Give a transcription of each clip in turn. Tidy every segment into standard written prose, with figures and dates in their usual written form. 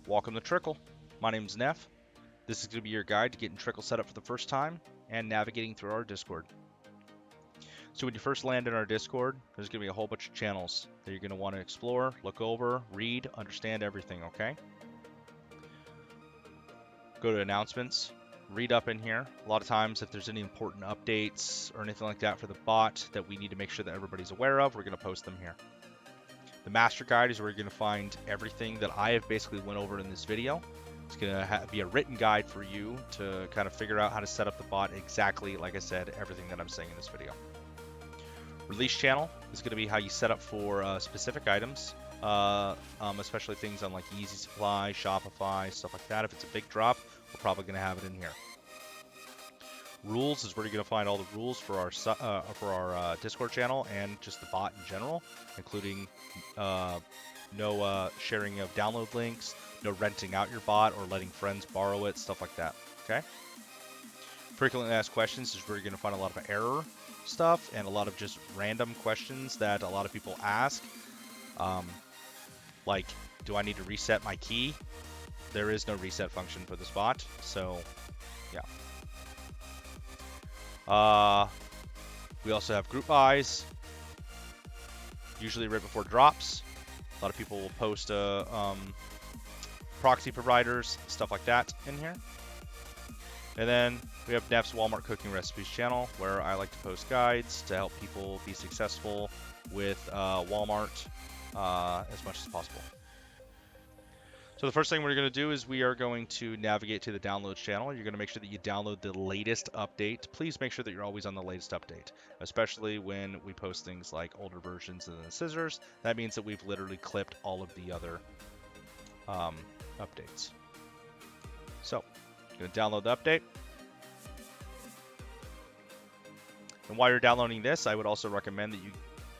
Welcome to Trickle. My name is Neff. This is going to be your guide to getting Trickle set up for the first time and navigating through our Discord. So when you first land in our Discord, there's going to be a whole bunch of channels that you're going to want to explore, look over, read, understand everything, okay? Go to announcements, read up in here. A lot of times if there's any important updates or anything like that for the bot that we need to make sure that everybody's aware of, we're going to post them here. The master guide is where you're going to find everything that I have basically went over in this video. It's going to be a written guide for you to kind of figure out how to set up the bot exactly, like I said, everything that I'm saying in this video. Release channel is going to be how you set up for specific items, especially things on like Easy Supply, Shopify, stuff like that. If it's a big drop, we're probably going to have it in here. Rules is where you're going to find all the rules for our Discord channel and just the bot in general, including no sharing of download links, no renting out your bot or letting friends borrow it, stuff like that. Okay. Frequently asked questions is where you're going to find a lot of error stuff and a lot of just random questions that a lot of people ask. Like, do I need to reset my key? There is no reset function for this bot, so yeah. We also have group buys, usually right before drops. A lot of people will post Proxy Providers, stuff like that in here. And then we have Neff's Walmart Cooking Recipes channel, where I like to post guides to help people be successful with Walmart as much as possible. So the first thing we're going to do is we are going to navigate to the downloads channel. You're going to make sure that you download the latest update. Please make sure that you're always on the latest update, especially when we post things like older versions of the scissors. That means that we've literally clipped all of the other updates. So I'm going to download the update. And while you're downloading this, I would also recommend that you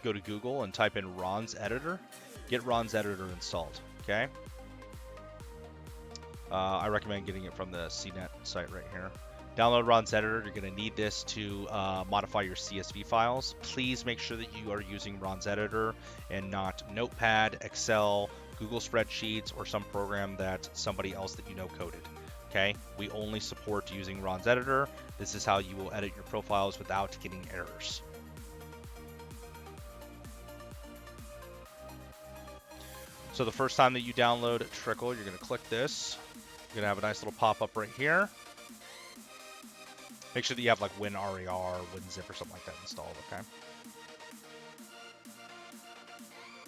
go to Google and type in Renas Editor. Get Renas Editor installed, okay? I recommend getting it from the CNET site right here. Download Renas Editor. You're going to need this to modify your CSV files. Please make sure that you are using Renas Editor and not Notepad, Excel, Google Spreadsheets, or some program that somebody else that you know coded. Okay? We only support using Renas Editor. This is how you will edit your profiles without getting errors. So the first time that you download Trickle, you're going to click this. You're going to have a nice little pop-up right here. Make sure that you have like WinRAR, WinZip, or something like that installed, okay?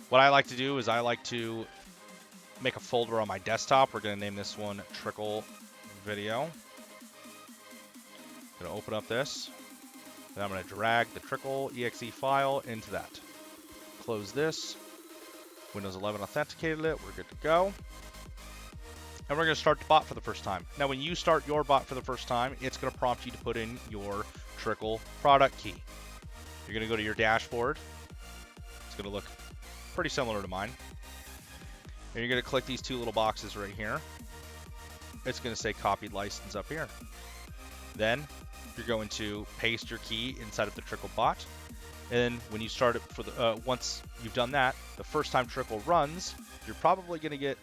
What I like to do is I like to make a folder on my desktop. We're going to name this one Trickle Video. I'm going to open up this. Then I'm going to drag the Trickle exe file into that. Close this. Windows 11 authenticated it. We're good to go. And we're going to start the bot for the first time. Now, when you start your bot for the first time, it's going to prompt you to put in your Trickle product key. You're going to go to your dashboard. It's going to look pretty similar to mine. And you're going to click these two little boxes right here. It's going to say copied license up here. Then you're going to paste your key inside of the Trickle bot. And when you start it for the once you've done that, the first time Trickle runs, you're probably going to get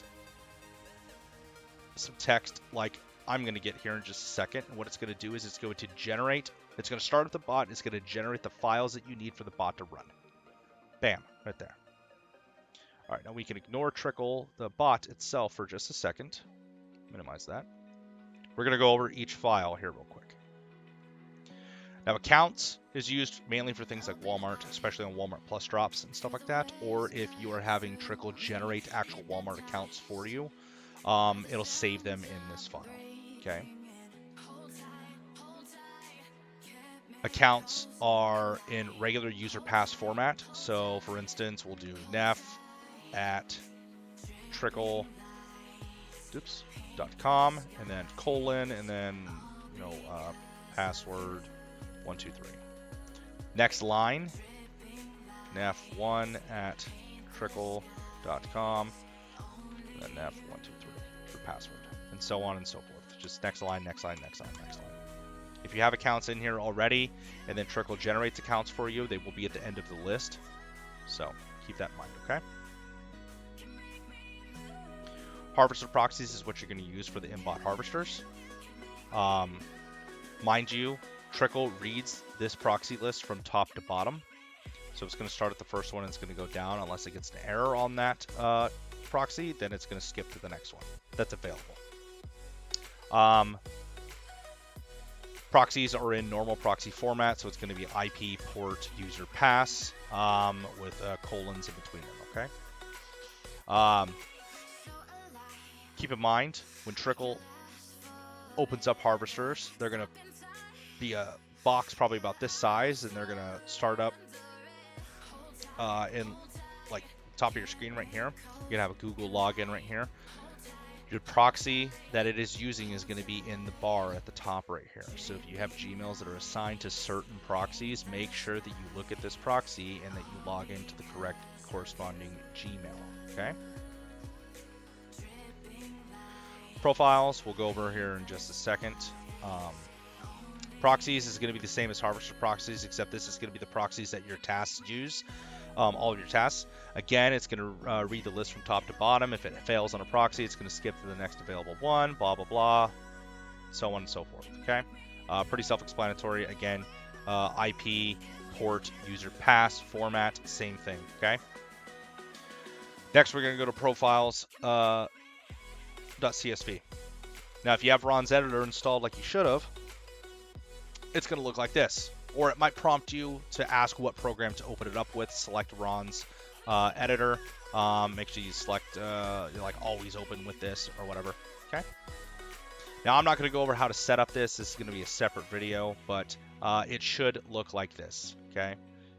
some text like I'm going to get here in just a second. And what it's going to do is it's going to generate, it's going to start at the bot, it's going to generate the files that you need for the bot to run. Bam, right there. All right, now we can ignore Trickle, the bot itself, for just a second. Minimize that. We're going to go over each file here real quick. Now, accounts is used mainly for things like Walmart, especially on Walmart Plus drops and stuff like that, or if you are having Trickle generate actual Walmart accounts for you, it'll save them in this file, okay? Accounts are in regular user pass format. So, for instance, we'll do Neff at trickle.com and then colon and then, password 123. Next line, Neff1 at trickle.com and then Neff123 for password, and so on and so forth. Just next line, next line, next line, next line. If you have accounts in here already and then Trickle generates accounts for you, they will be at the end of the list. So keep that in mind, okay? Harvester proxies is what you're going to use for the inbot harvesters. Mind you, Trickle reads this proxy list from top to bottom. So it's going to start at the first one and it's going to go down unless it gets an error on that proxy, then it's going to skip to the next one that's available. Proxies are in normal proxy format, so it's going to be IP, port, user, pass, with colons in between them, okay? Keep in mind, when Trickle opens up harvesters, they're going to be a box probably about this size, and they're going to start up in like top of your screen right here. You're going to have a Google login right here. Your proxy that it is using is going to be in the bar at the top right here. So if you have Gmails that are assigned to certain proxies, make sure that you look at this proxy and that you log into the correct corresponding Gmail, okay? Profiles, we'll go over here in just a second. Proxies is going to be the same as harvester proxies, except this is going to be the proxies that your tasks use. All of your tasks. Again, it's going to read the list from top to bottom. If it fails on a proxy, it's going to skip to the next available one, blah, blah, blah, so on and so forth, okay? Pretty self-explanatory. Again, IP, port, user, pass, format, same thing, okay? Next, we're going to go to profiles.csv. Now, if you have Renas Editor installed like you should have, it's going to look like this. Or it might prompt you to ask what program to open it up with. Select Renas Editor. Make sure you select like always open with this or whatever. Okay. Now I'm not going to go over how to set up this. This is going to be a separate video, but it should look like this. Okay.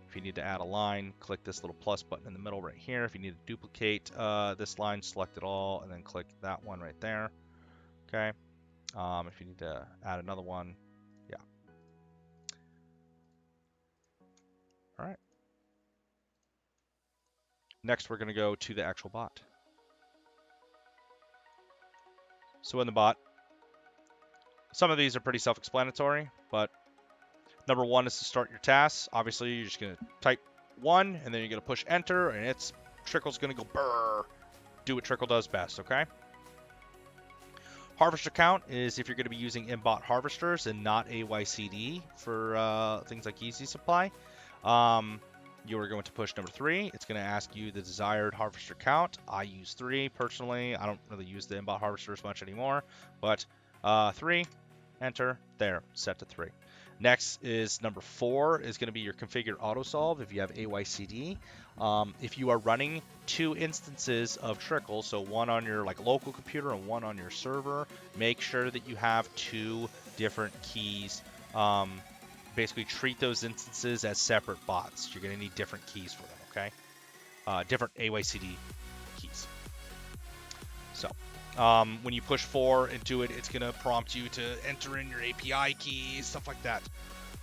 If you need to add a line, click this little plus button in the middle right here. If you need to duplicate this line, select it all, and then click that one right there. Okay. If you need to add another one, yeah. All right. Next, we're going to go to the actual bot. So in the bot, some of these are pretty self-explanatory, but number one is to start your tasks. Obviously, you're just going to type 1, and then you're going to push enter, and Trickle's going to go brrr, do what Trickle does best, okay? Harvester count is if you're going to be using inbot harvesters and not AYCD for things like Easy Supply. You are going to push number 3. It's going to ask you the desired harvester count. I use 3 personally. I don't really use the inbot harvesters much anymore, but 3, enter, there, set to 3. Next is number 4 is going to be your configure auto solve if you have AYCD. If you are running 2 instances of Trickle, so one on your like local computer and one on your server, make sure that you have 2 different keys. Basically treat those instances as separate bots. You're going to need different keys for them, okay? Different AYCD keys. So when you push 4 into it, it's going to prompt you to enter in your API keys, stuff like that.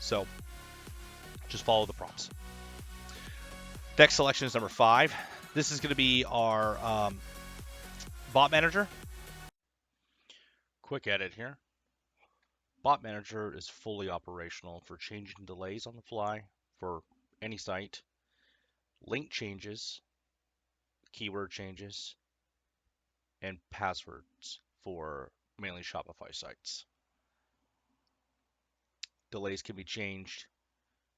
So just follow the prompts. Next selection is number 5. This is going to be our bot manager. Quick edit here. Bot Manager is fully operational for changing delays on the fly for any site, link changes, keyword changes, and passwords for mainly Shopify sites. Delays can be changed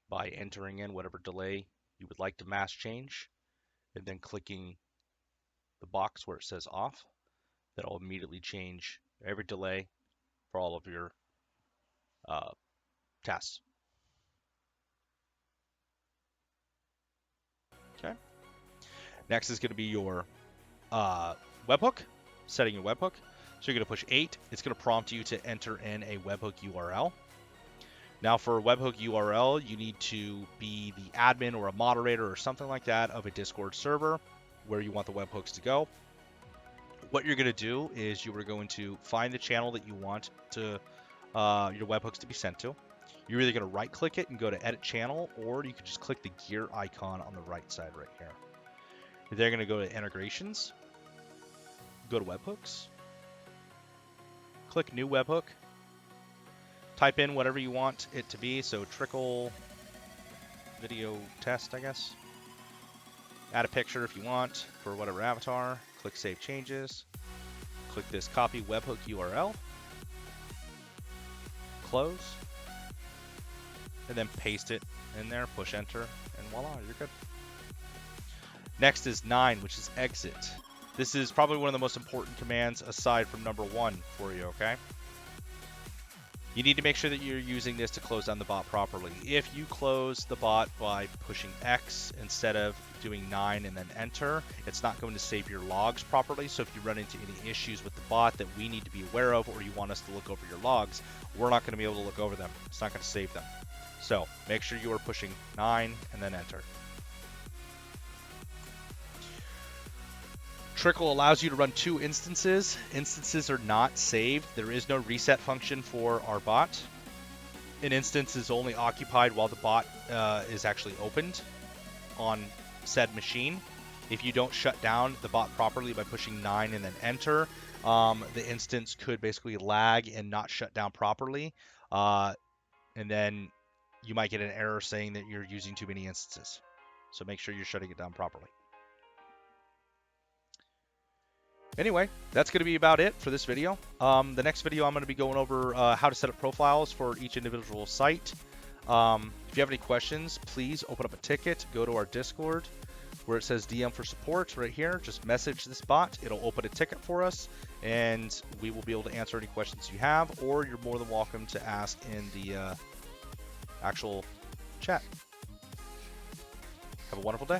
by entering in whatever delay you would like to mass change and then clicking the box where it says off. That'll immediately change every delay for all of your tasks. Okay. Next is going to be your webhook, setting your webhook. So you're going to push 8. It's going to prompt you to enter in a webhook URL. Now for a webhook URL, you need to be the admin or a moderator or something like that of a Discord server where you want the webhooks to go. What you're going to do is you are going to find the channel that you want to your webhooks to be sent to. You're either going to right click it and go to edit channel, or you can just click the gear icon on the right side right here. You're then going to go to integrations, go to webhooks, click new webhook, type in whatever you want it to be. So Trickle video test, I guess. Add a picture if you want for whatever avatar. Click save changes. click this copy webhook URL, close, and then paste it in there, push enter, and voila, you're good. Next is 9, which is exit. This is probably one of the most important commands aside from number 1 for you, okay? You need to make sure that you're using this to close down the bot properly. If you close the bot by pushing X instead of doing 9 and then enter, it's not going to save your logs properly. So if you run into any issues with the bot that we need to be aware of, or you want us to look over your logs, we're not going to be able to look over them. It's not going to save them. So make sure you are pushing 9 and then enter. Trickle allows you to run 2 instances. Instances are not saved. There is no reset function for our bot. An instance is only occupied while the bot is actually opened on said machine. If you don't shut down the bot properly by pushing 9 and then enter, the instance could basically lag and not shut down properly. And then you might get an error saying that you're using too many instances. So make sure you're shutting it down properly. Anyway, that's going to be about it for this video. The next video, I'm going to be going over how to set up profiles for each individual site. If you have any questions, please open up a ticket, go to our Discord where it says DM for support right here. Just message this bot. It'll open a ticket for us, and we will be able to answer any questions you have, or you're more than welcome to ask in the actual chat. Have a wonderful day.